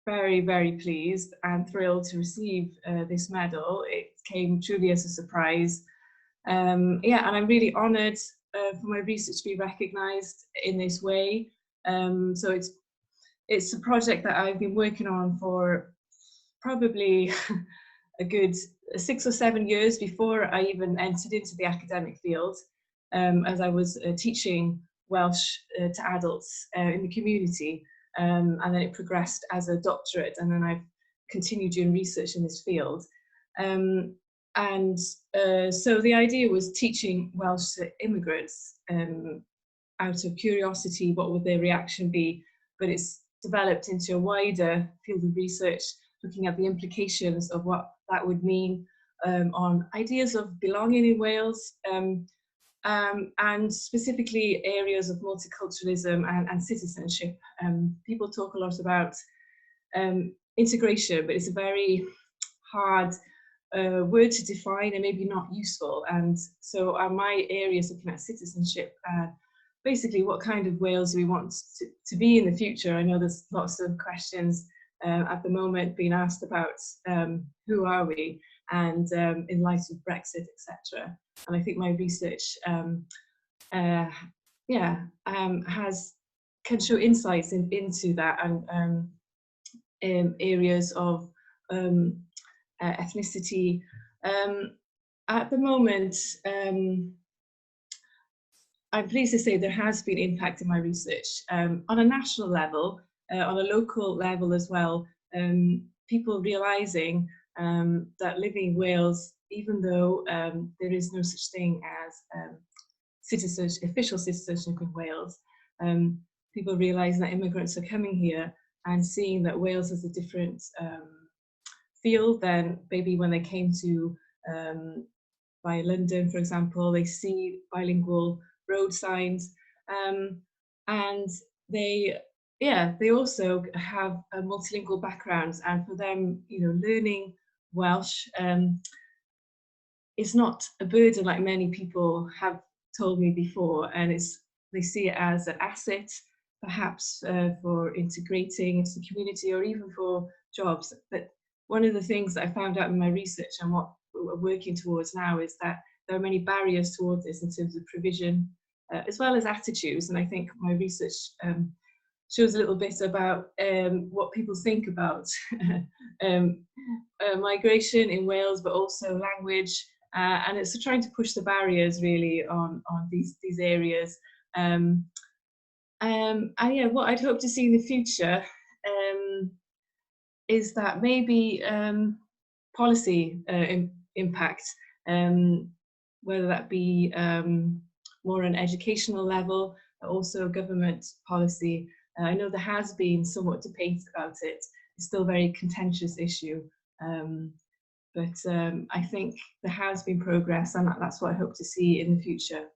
very, very pleased and thrilled to receive this medal. It came truly as a surprise. Yeah, and I'm really honoured for my research to be recognised in this way. So it's a project that I've been working on for probably a good 6 or 7 years before I even entered into the academic field, as I was teaching Welsh to adults in the community, and then it progressed as a doctorate, and then I've continued doing research in this field. So the idea was teaching Welsh to immigrants out of curiosity, what would their reaction be? But it's developed into a wider field of research, looking at the implications of what that would mean on ideas of belonging in Wales, and specifically areas of multiculturalism and citizenship. People talk a lot about integration, but it's a very hard word to define and maybe not useful. And so my area is looking at citizenship. Basically, what kind of Wales do we want to be in the future? I know there's lots of questions at the moment being asked about who are we, and in light of Brexit, etc. And I think my research can show insights into that, and areas of ethnicity. At the moment, I'm pleased to say there has been impact in my research on a national level, on a local level as well. People realising that living in Wales, even though there is no such thing as official citizenship in Wales, people realising that immigrants are coming here and seeing that Wales is a different field than maybe when they came to by London, for example. They see bilingual road signs, and they also have a multilingual backgrounds, and for them, learning Welsh is not a burden like many people have told me before, and they see it as an asset, perhaps for integrating into the community or even for jobs. But one of the things that I found out in my research and what we're working towards now is that there are many barriers towards this in terms of provision, as well as attitudes. And I think my research shows a little bit about what people think about migration in Wales, but also language. And it's trying to push the barriers really on these areas. And yeah, what I'd hope to see in the future is that maybe policy impact, whether that be more on an educational level, but also government policy. I know there has been somewhat debate about it. It's still a very contentious issue, but I think there has been progress, and that's what I hope to see in the future.